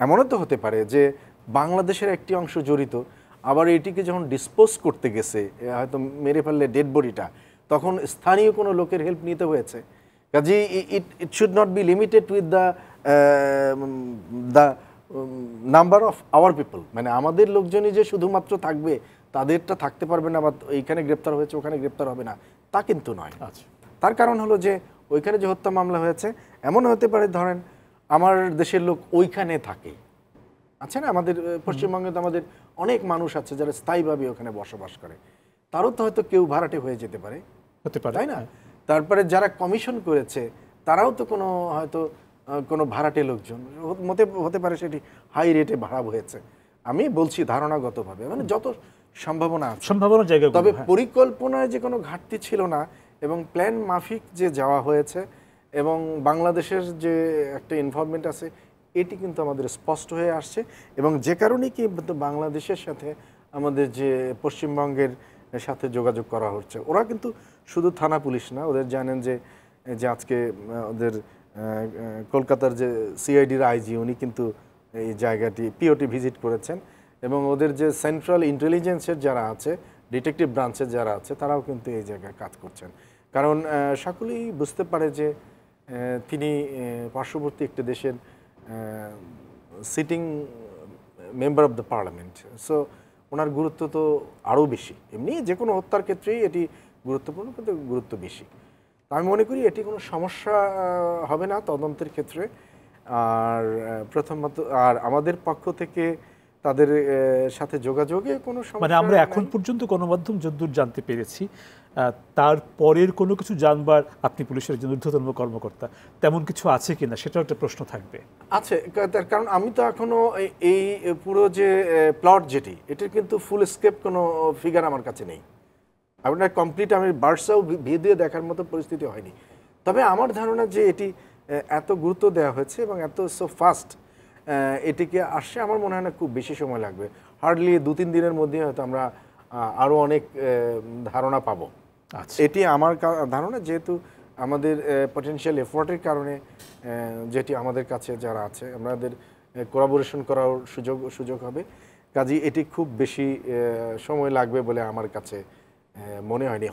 এমনও তো হতে পারে যে বাংলাদেশের একটি অংশ জড়িত, আবার এটিকে যখন ডিসপোজ করতে গেছে হয়তো মেরে ফেললে ডেড বডিটা, তখন স্থানীয় কোনো লোকের হেল্প নিতে হয়েছে। কাজে it should not be limited with the number of our people, মানে আমাদের লোকজনই যে শুধুমাত্র থাকবে, তাদেরটা থাকতে পারবে না বা এইখানে গ্রেপ্তার হয়েছে ওখানে গ্রেপ্তার হবে না, তা কিন্তু নয়। আচ্ছা, তার কারণ হলো যে ওইখানে যে হত্যা মামলা হয়েছে, এমন হতে পারে ধরেন আমার দেশের লোক ওইখানে থাকে, আছে না, আমাদের পশ্চিমবঙ্গে তো আমাদের অনেক মানুষ আছে যারা স্থায়ীভাবে ওখানে বসবাস করে, তারও তো হয়তো কেউ ভাড়াটে হয়ে যেতে পারে, হতে পারে, তাই না? তারপরে যারা কমিশন করেছে তারাও তো কোনো হয়তো কোনো ভাড়াটে লোকজন হতে পারে, সেটি হাই রেটে ভাড়া হয়েছে। আমি বলছি ধারণাগতভাবে, মানে যত সম্ভাবনা আছে, সম্ভাবনা জায়গা, তবে পরিকল্পনায় যে কোনো ঘাটতি ছিল না এবং প্ল্যান মাফিক যে যাওয়া হয়েছে এবং বাংলাদেশের যে একটা ইনভলভমেন্ট আছে, এটি কিন্তু আমাদের স্পষ্ট হয়ে আসছে। এবং যে কারণেই কি বাংলাদেশের সাথে আমাদের যে পশ্চিমবঙ্গের সাথে যোগাযোগ করা হচ্ছে, ওরা কিন্তু শুধু থানা পুলিশ না, ওদের জানেন যে আজকে ওদের কলকাতার যে সিআইডির আইজি, উনি কিন্তু এই জায়গাটি পিওটি ভিজিট করেছেন এবং ওদের যে সেন্ট্রাল ইন্টেলিজেন্সের যারা আছে, ডিটেকটিভ ব্রাঞ্চের যারা আছে, তারাও কিন্তু এই জায়গায় কাজ করছেন। কারণ সকলেই বুঝতে পারে যে তিনি পার্শ্ববর্তী একটি দেশের sitting member of the parliament, so ওনার গুরুত্ব তো আরও বেশি। এমনি যে কোনো হত্যার ক্ষেত্রেই এটি গুরুত্বপূর্ণ, কিন্তু গুরুত্ব বেশি। আমি মনে করি এটি কোনো সমস্যা হবে না তদন্তের ক্ষেত্রে। আর প্রথমত আর আমাদের পক্ষ থেকে তাদের সাথে যোগাযোগে কোনো সমস্যা, মানে আমরা এখন পর্যন্ত গণমাধ্যম যদ্দূর জানতে পেরেছি, তারপরের কোনো কিছু জানবার আপনি পুলিশের একজন ঊর্ধ্বতন কর্মকর্তা, তেমন কিছু আছে কিনা সেটাও একটা প্রশ্ন থাকবে। আছে, তার কারণ আমি তো এখনো এই পুরো যে প্লট যেটি, এটির কিন্তু ফুল স্কেপ কোনো ফিগার আমার কাছে নেই। আপনার কমপ্লিট আমি বার্সাও ভিডিও দেখার মতো পরিস্থিতি হয়নি। তবে আমার ধারণা যে এটি এত গুরুত্ব দেওয়া হয়েছে এবং এত সো ফাস্ট এটিকে আসছে, আমার মনে হয় না খুব বেশি সময় লাগবে। হার্ডলি 2-3 দিনের মধ্যে হয়তো আমরা আরও অনেক ধারণা পাবো। এটি আমার ধারণা, যেহেতু আমাদের পটেনশিয়াল এফোর্টের কারণে যেটি আমাদের কাছে যারা আছে, আমাদের কোলাবোরেশন করার সুযোগ হবে। কাজেই এটি খুব বেশি সময় লাগবে বলে আমার কাছে মনে হয়নি।